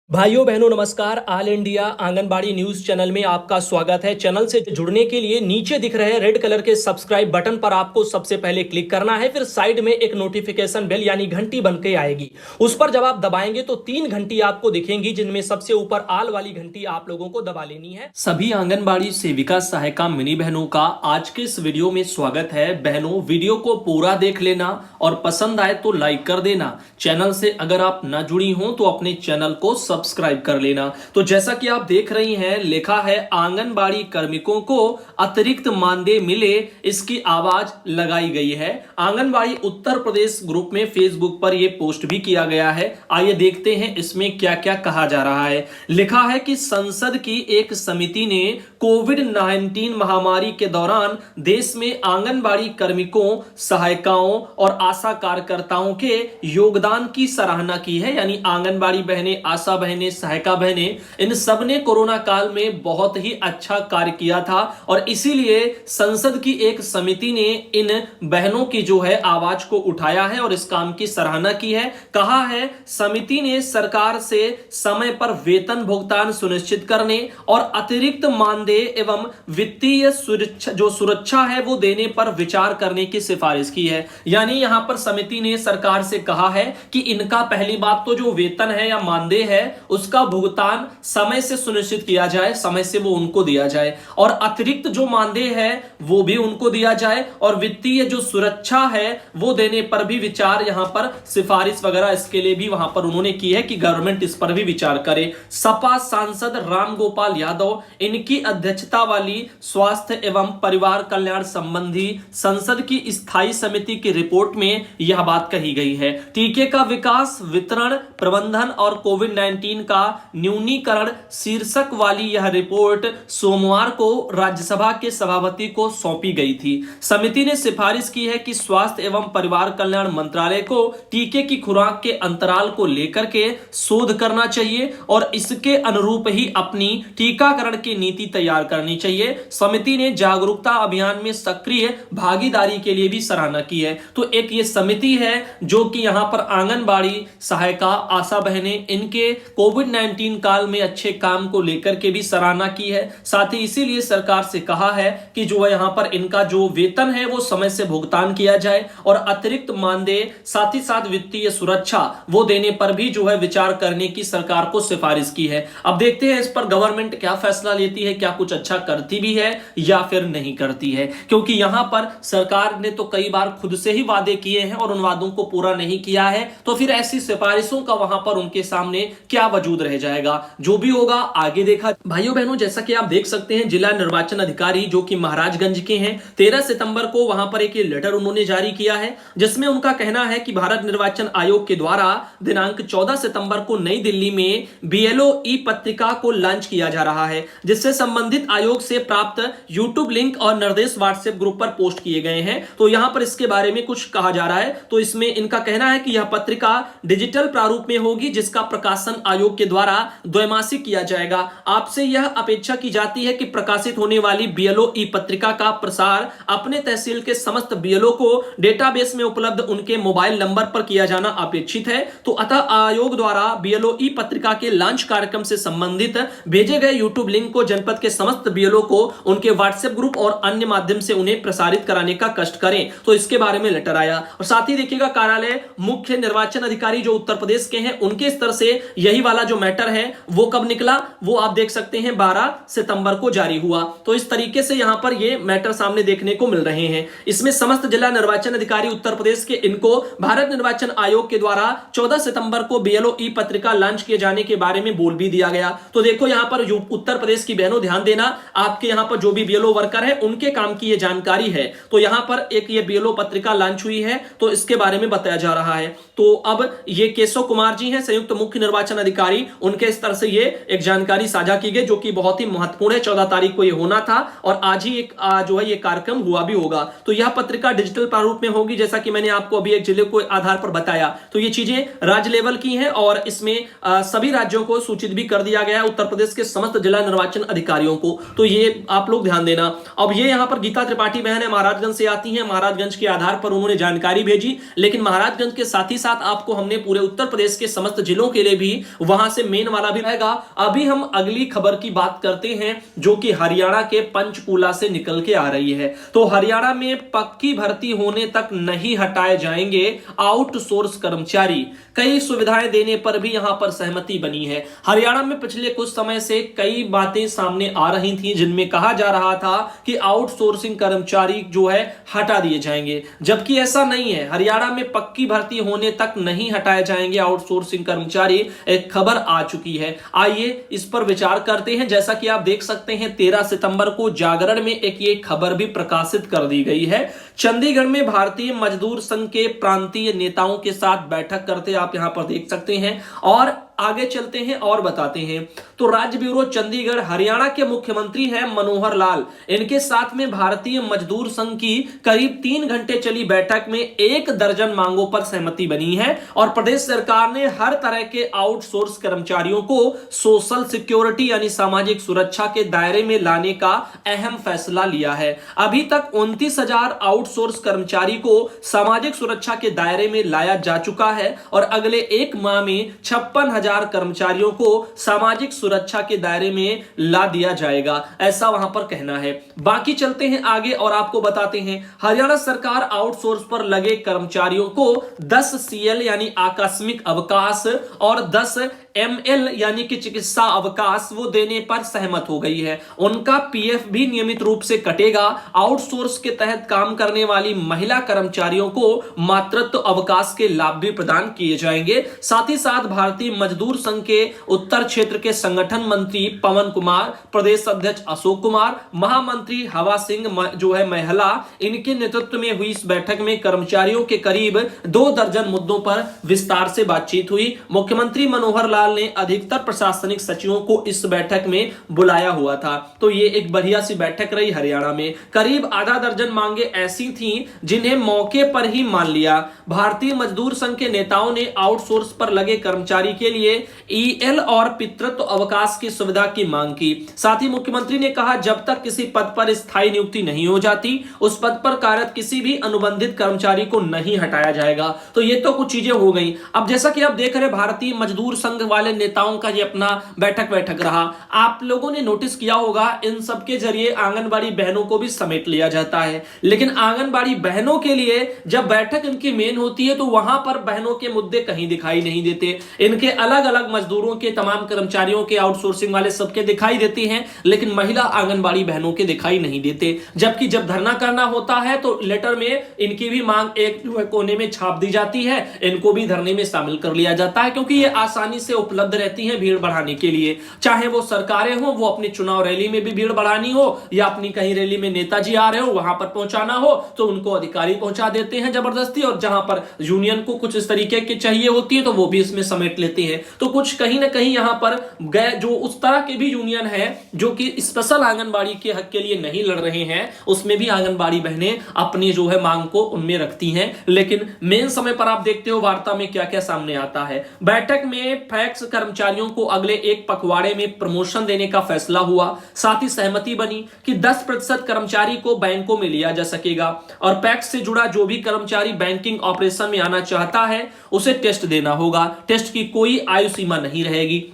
भाइयों बहनों नमस्कार। All India anganwadi news channel में आपका स्वागत है। चैनल से जुड़ने के लिए नीचे दिख रहे रेड कलर के सब्सक्राइब बटन पर आपको सबसे पहले क्लिक करना है। फिर साइड में एक नोटिफिकेशन बेल यानी घंटी बन के आएगी, उस पर जब आप दबाएंगे तो 3 घंटी आपको दिखेंगी, जिनमें सबसे ऊपर आल वाली घंटी आप लोगों को दबा लेनी है। सभी आंगनबाड़ी सेविका सहायिका मिनी बहनों का आज के इस वीडियो में स्वागत है। बहनों वीडियो को पूरा देख लेना और पसंद आए तो लाइक कर देना। चैनल से अगर आप न जुड़ी हो तो अपने चैनल को सब्सक्राइब कर लेना। तो जैसा कि आप देख रही हैं, लिखा है आंगनबाड़ी कार्मिकों को अतिरिक्त मानदेय मिले, इसकी आवाज लगाई गई है। आंगनबाड़ी उत्तर प्रदेश ग्रुप में फेसबुक पर यह पोस्ट भी किया गया है। आइए देखते हैं इसमें क्या क्या कहा जा रहा है। लिखा है कि संसद की एक समिति ने कोविड-19 महामारी के दौरान देश में आंगनबाड़ी कार्मिकों, सहायिकाओं और आशा कार्यकर्ताओं के योगदान की सराहना की है। यानी आंगनबाड़ी बहनें, आशा बहनें, सहायिका बहनें, इन सब ने कोरोना काल में बहुत ही अच्छा कार्य किया था और इसीलिए संसद की एक समिति ने इन बहनों की जो है आवाज को उठाया है और इस काम की सराहना की है। कहा है समिति ने सरकार से समय पर वेतन भुगतान सुनिश्चित करने और अतिरिक्त मानदेय एवं वित्तीय सुरक्षा है वो देने पर विचार करने की सिफारिश की है। यानी यहां पर समिति ने सरकार से कहा है कि इनका पहली बात तो जो वेतन है या मानदेय है उसका भुगतान समय से सुनिश्चित किया जाए, समय से वो उनको दिया जाए और अतिरिक्त जो मानदेय है वो भी उनको दिया जाए और वित्तीय जो सुरक्षा है वो देने पर भी विचार, यहां पर सिफारिश वगैरह इसके लिए भी वहां पर उन्होंने की है कि गवर्नमेंट इस पर भी विचार करे। सपा सांसद रामगोपाल यादव, इनकी अध्यक्षता वाली स्वास्थ्य एवं परिवार कल्याण संबंधी संसद की स्थायी समिति की रिपोर्ट में यह बात कही गई है। टीके का विकास, वितरण, प्रबंधन और कोविड-19 का न्यूनीकरण शीर्षक वाली यह रिपोर्ट सोमवार को राज्यसभा के सभापति को सौंपी गई थी। समिति ने सिफारिश की है कि स्वास्थ्य एवं परिवार कल्याण मंत्रालय को टीके की खुराक के अंतराल को लेकर के शोध करना चाहिए और इसके अनुरूप ही अपनी टीकाकरण की नीति तैयार करनी चाहिए। समिति ने जागरूकता अभियान में सक्रिय भागीदारी के लिए भी सराहना की है। तो एक ये समिति है जो कि यहां पर आंगनबाड़ी सहायिका, आशा बहनें, इनके कोविड-19 काल में अच्छे काम को लेकर के भी सराहना की है। साथ ही इसीलिए सरकार से कहा है कि जो है यहां पर इनका जो वेतन है वो समय से भुगतान किया जाए और अतिरिक्त मानदेय, साथ ही साथ वित्तीय सुरक्षा वो देने पर भी जो है विचार करने की सरकार को सिफारिश की है। अब देखते हैं इस पर गवर्नमेंट क्या फैसला लेती है, क्या कुछ अच्छा करती भी है या फिर नहीं करती है, क्योंकि यहां पर सरकार ने तो कई बार खुद से ही वादे किए हैं और उन वादों को पूरा नहीं किया है। तो फिर ऐसी सिफारिशों का वहां पर उनके सामने क्या वजूद रह जाएगा, जो भी होगा आगे देखा। भाइयों बहनों, जैसा कि आप देख सकते हैं, जिला निर्वाचन अधिकारी जो कि महाराजगंज के हैं, 13 सितंबर को वहां पर एक लेटर उन्होंने जारी किया है जिसमें उनका कहना है कि भारत निर्वाचन आयोग के द्वारा दिनांक 14 सितंबर को नई दिल्ली में बीएलओ ई पत्रिका को लॉन्च किया जा रहा है, जिससे संबंधित आयोग से प्राप्त यूट्यूब लिंक और निर्देश व्हाट्सएप ग्रुप पर पोस्ट किए गए हैं। तो यहां पर इसके बारे में कुछ कहा जा रहा है। तो इसमें इनका कहना है कि यह पत्रिका डिजिटल प्रारूप में होगी, जिसका प्रकाशन आयोग के द्वारा द्वैमासिक किया जाएगा। आपसे यह अपेक्षा की जाती है कि प्रकाशित होने वाली बीएलओ ई पत्रिका का प्रसार अपने तहसील के समस्त बीएलओ को डेटाबेस में उपलब्ध उनके मोबाइल नंबर पर किया जाना अपेक्षित है। तो अतः आयोग द्वारा बीएलओ ई पत्रिका के लॉन्च कार्यक्रम से संबंधित भेजे गए यूट्यूब लिंक को जनपद के समस्त बीएलओ को उनके व्हाट्सएप ग्रुप और अन्य माध्यम से उन्हें प्रसारित कराने का कष्ट करें। तो इसके बारे में लेटर आया। और साथ ही देखिएगा, कार्यालय मुख्य निर्वाचन अधिकारी जो उत्तर प्रदेश के हैं उनके स्तर से यही वाला जो मैटर है वो कब निकला, वो आप देख सकते हैं 12 सितंबर को जारी हुआ। तो इस तरीके से यहां पर ये मैटर सामने देखने को मिल रहे हैं। इसमें समस्त जिला निर्वाचन अधिकारी उत्तर प्रदेश के, इनको भारत निर्वाचन आयोग के द्वारा 14 सितंबर को बीएलओ ई पत्रिका लॉन्च किए जाने के बारे में बोल भी दिया गया। तो देखो यहां पर उत्तर प्रदेश की बहनों ध्यान देना, आपके यहां पर जो भी बीएलओ वर्कर है उनके काम की ये जानकारी है। तो यहां पर एक ये बीएलओ पत्रिका लॉन्च हुई है, तो इसके बारे में बताया जा रहा है। तो अब ये केशव कुमार जी हैं, संयुक्त मुख्य निर्वाचन अधिकारी, उनके स्तर से ये एक जानकारी साझा की गई जो कि बहुत ही महत्वपूर्ण है। 14 तारीख को ये होना था और आज ही एक जो है ये कार्यक्रम हुआ भी होगा। तो यह पत्रिका डिजिटल प्रारूप में होगी, जैसा कि मैंने आपको अभी एक जिले को आधार पर बताया। तो ये चीजें राज्य लेवल की हैं और इसमें सभी राज्यों को सूचित भी कर दिया गया है, उत्तर प्रदेश के समस्त जिला निर्वाचन अधिकारियों को, तो ये आप लोग ध्यान देना। अब ये यहाँ पर गीता त्रिपाठी बहन है, महाराजगंज से आती हैं, महाराजगंज के आधार पर उन्होंने जानकारी भेजी, लेकिन महाराजगंज के साथ ही साथ आपको हमने पूरे उत्तर प्रदेश के समस्त जिलों के लिए भी वहां से मेन वाला भी रहेगा। अभी हम अगली खबर की बात करते हैं जो कि हरियाणा के पंचकूला से निकल के आ रही है। तो हरियाणा में पक्की भर्ती होने तक नहीं हटाए जाएंगे आउटसोर्स कर्मचारी, कई सुविधाएं देने पर भी यहां पर सहमति बनी है। हरियाणा में पिछले कुछ समय से कई बातें सामने आ रही थी जिनमें कहा जा रहा था कि आउटसोर्सिंग कर्मचारी जो है हटा दिए जाएंगे, जबकि ऐसा नहीं है। हरियाणा में पक्की भर्ती होने तक नहीं हटाए जाएंगे आउटसोर्सिंग कर्मचारी, एक खबर आ चुकी है। आइए इस पर विचार करते हैं। जैसा कि आप देख सकते हैं 13 सितंबर को जागरण में एक ये खबर भी प्रकाशित कर दी गई है। चंडीगढ़ में भारतीय मजदूर संघ के प्रांतीय नेताओं के साथ बैठक करते आप यहां पर देख सकते हैं। और आगे चलते हैं और बताते हैं तो राज्य ब्यूरो चंडीगढ़, हरियाणा के मुख्यमंत्री हैं मनोहर लाल, इनके साथ में भारतीय मजदूर संघ की करीब 3 घंटे चली बैठक में 1 दर्जन मांगों पर सहमति बनी है और प्रदेश सरकार ने हर तरह के आउटसोर्स कर्मचारियों को सोशल सिक्योरिटी यानी सामाजिक सुरक्षा के दायरे में लाने का अहम फैसला लिया है। अभी तक 29,000 आउटसोर्स कर्मचारी को सामाजिक सुरक्षा के दायरे में लाया जा चुका है और अगले 1 माह में 56,000 कर्मचारियों को सामाजिक सुरक्षा के दायरे में ला दिया जाएगा, ऐसा वहां पर कहना है। बाकी चलते हैं आगे और आपको बताते हैं हरियाणा सरकार आउटसोर्स पर लगे कर्मचारियों को 10 CL यानी आकस्मिक अवकाश और 10 ML यानी कि चिकित्सा अवकाश वो देने पर सहमत हो गई है। उनका PF भी नियमित रूप से कटेगा। आउटसोर्स के तहत काम करने वाली महिला कर्मचारियों को मातृत्व अवकाश के लाभ भी प्रदान किए जाएंगे। साथ ही साथ भारतीय मजदूर संघ के उत्तर क्षेत्र के संगठन मंत्री पवन कुमार, प्रदेश अध्यक्ष अशोक कुमार, महामंत्री हवा सिंह जो है महिला, इनके नेतृत्व में हुई इस बैठक में कर्मचारियों के करीब 2 दर्जन मुद्दों पर विस्तार से बातचीत हुई। मुख्यमंत्री मनोहर लाल ने अधिकतर प्रशासनिक सचिवों को इस बैठक में बुलाया हुआ था। तो ये एक बढ़िया सी बैठक रही हरियाणा में। करीब आधा दर्जन मांगे ऐसी थीं जिन्हें मौके पर ही मान लिया। भारतीय मजदूर संघ के नेताओं ने आउटसोर्स पर लगे कर्मचारी के लिए EL और पितृत्व अवकाश की सुविधा की मांग की। साथ ही मुख्यमंत्री ने कहा जब तक किसी पद पर स्थायी नियुक्ति नहीं हो जाती उस पद पर कार्यरत किसी भी अनुबंधित कर्मचारी को नहीं हटाया जाएगा। तो ये तो कुछ चीजें हो गई। अब जैसा कि आप देख रहे भारतीय मजदूर संघ वाले नेताओं का ये अपना बैठक रहा। आप लोगों ने नोटिस किया होगा इन सब के जरिए आंगनबाड़ी बहनों को भी समेट लिया जाता है, लेकिन आंगनबाड़ी बहनों के लिए जब बैठक इनकी मेन होती है तो वहां पर बहनों के मुद्दे कहीं दिखाई नहीं देते। इनके अलग अलग मजदूरों के, तमाम कर्मचारियों के, आउटसोर्सिंग वाले सबके दिखाई देती हैं, लेकिन महिला आंगनबाड़ी बहनों के दिखाई नहीं देते। जबकि जब धरना करना होता है तो लेटर में इनकी भी मांग एक कोने में छाप दी जाती है, इनको भी धरने में शामिल कर लिया जाता है, क्योंकि ये आसानी से उपलब्ध रहती हैं भीड़ बढ़ाने के लिए। चाहे वो सरकारें हो, वो अपनी चुनाव रैली में भी भीड़ बढ़ानी हो या अपनी कहीं रैली में नेताजी आ रहे हो वहां पर पहुंचाना हो तो उनको अधिकारी पहुंचा देते हैं जबरदस्ती, और जहां पर यूनियन को कुछ इस तरीके की चाहिए होती है तो वो भी इसमें समेट लेते हैं। तो कुछ कहीं ना कहीं यहां पर गए जो उस तरह के भी यूनियन है जो कि स्पेशल आंगनबाड़ी के हक के लिए नहीं लड़ रहे हैं, उसमें भी आंगनबाड़ी बहनें अपनी जो है मांग को उनमें रखती हैं। लेकिन मेन समय पर आप देखते हो वार्ता में क्या क्या सामने आता है। बैठक में फैक्स कर्मचारियों को अगले 1 पखवाड़े में प्रमोशन देने का फैसला हुआ। साथ ही सहमति बनी कि 10% कर्मचारी को बैंकों में लिया जा सकेगा और पैक्स से जुड़ा जो भी कर्मचारी बैंकिंग ऑपरेशन में आना चाहता है उसे टेस्ट देना होगा। टेस्ट की कोई आयु सीमा नहीं रहेगी।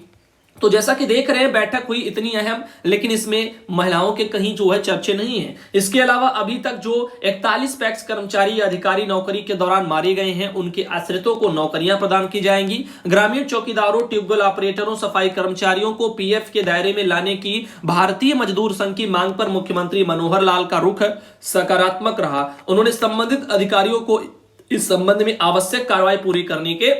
तो जैसा कि देख रहे हैं बैठक हुई इतनी अहम, लेकिन इसमें महिलाओं के कहीं जो है चर्चे नहीं है। इसके अलावा अभी तक जो 41 पैक्स कर्मचारी या अधिकारी नौकरी के दौरान मारे गए हैं उनके आश्रितों को नौकरियां प्रदान की जाएंगी। ग्रामीण चौकीदारों, ट्यूबवेल ऑपरेटरों, सफाई कर्मचारियों को PF के दायरे में लाने की भारतीय मजदूर संघ की मांग पर मुख्यमंत्री मनोहर लाल का रुख सकारात्मक रहा। उन्होंने संबंधित अधिकारियों को इस संबंध में आवश्यक कार्रवाई पूरी करने के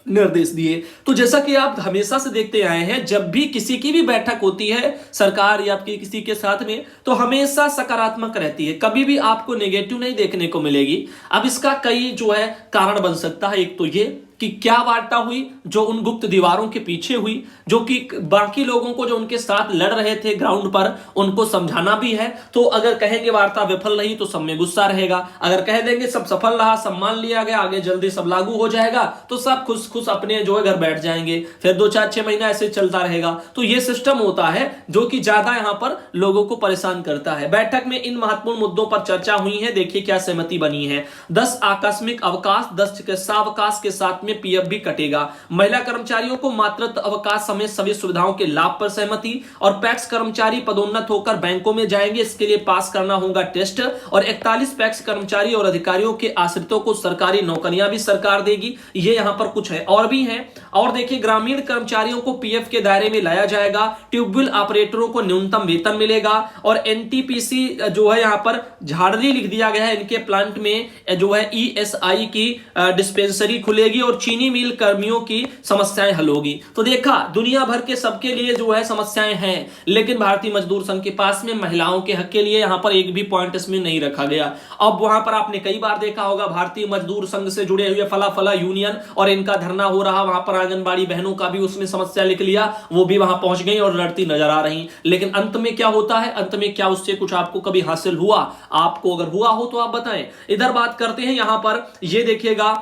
निर्देश दिए। तो जैसा कि आप हमेशा से देखते आए हैं जब भी किसी की भी बैठक होती है सरकार या आपकी किसी के साथ में तो हमेशा सकारात्मक रहती है, कभी भी आपको नेगेटिव नहीं देखने को मिलेगी। अब इसका कई जो है कारण बन सकता है। एक तो ये कि क्या वार्ता हुई जो उन गुप्त दीवारों के पीछे हुई, जो कि बाकी लोगों को जो उनके साथ लड़ रहे थे ग्राउंड पर उनको समझाना भी है। तो अगर कहेंगे वार्ता विफल रही तो सब में गुस्सा रहेगा, अगर कह देंगे सब सफल रहा, सम्मान लिया गया, आगे जल्दी सब लागू हो जाएगा, तो सब खुश खुश अपने जो है घर बैठ जाएंगे। फिर 2-4-6 महीना ऐसे चलता रहेगा। तो यह सिस्टम होता है जो कि ज्यादा यहां पर लोगों को परेशान करता है। बैठक में इन महत्वपूर्ण मुद्दों पर चर्चा हुई है। देखिए क्या सहमति बनी है। 10 आकस्मिक अवकाश, 10 चिकित्सा अवकाश के साथ में पीएफ भी कटेगा। महिला कर्मचारियों को मातृत्व अवकाश समेत सभी सुविधाओं के लाभ पर सहमति। और पैक्स कर्मचारी पदोन्नत होकर बैंकों में जाएंगे, इसके लिए पास करना होगा टेस्ट। और 41 पैक्स कर्मचारी और अधिकारियों के आश्रितों को सरकारी नौकरियां भी सरकार देगी। ये यहां पर कुछ है और भी है। और देखिए ग्रामीण कर्मचारियों को पीएफ के दायरे में लाया जाएगा। ट्यूबवेल ऑपरेटरों को न्यूनतम वेतन मिलेगा। और एनटीपीसी जो है यहां पर झाड़री लिख दिया गया है, इनके प्लांट में जो है ईएसआई की डिस्पेंसरी खुलेगी और चीनी मिल कर्मियों की समस्याएं हल होगी। तो देखा दुनिया भर के सबके लिए जो है समस्याएं हैं, लेकिन भारतीय मजदूर संघ के पास में महिलाओं के हक के लिए यहां पर एक भी पॉइंट इसमें नहीं रखा गया। अब वहां पर आपने कई बार देखा होगा भारतीय मजदूर संघ से जुड़े हुए फला फला यूनियन और इनका धरना हो रहा, वहां पर आंगनबाड़ी बहनों का भी उसमें समस्या लिख लिया, वो भी वहां पहुंच गई और लड़ती नजर आ रही। लेकिन अंत में क्या होता है, अंत में क्या उससे कुछ आपको कभी हासिल हुआ? आपको अगर हुआ हो तो आप बताएं। इधर बात करते हैं यहां पर, ये देखिएगा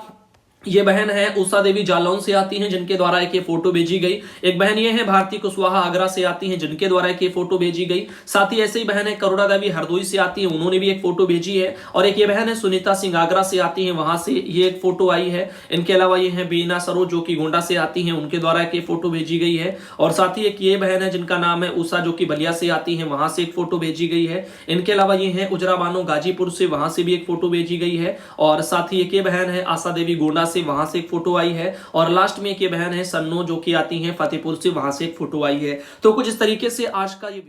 ये बहन है उषा देवी जालौन से आती हैं जिनके द्वारा एक ये फोटो भेजी गई। एक बहन ये है भारती कुशवाहा आगरा से आती हैं जिनके द्वारा एक ये फोटो भेजी गई। साथ ही ऐसे ही बहन है करुणा देवी हरदोई से आती है, उन्होंने भी एक फोटो भेजी है। और एक ये बहन है सुनीता सिंह आगरा से आती है, वहां से ये एक फोटो आई है। इनके अलावा ये है बीना सरोज जो कि गोंडा से आती है, उनके द्वारा एक ये फोटो भेजी गई है। और साथ ही एक ये बहन है जिनका नाम है उषा जो कि बलिया से आती है, वहां से एक फोटो भेजी गई है। इनके अलावा ये है उजरा बानो गाजीपुर से, वहां से भी एक फोटो भेजी गई है। और साथ ही एक ये बहन है आशा देवी गोंडा से, वहां से एक फोटो आई है। और लास्ट में एक ये बहन है सन्नो जो कि आती है फतेहपुर से, वहां से एक फोटो आई है। तो कुछ इस तरीके से आज का ये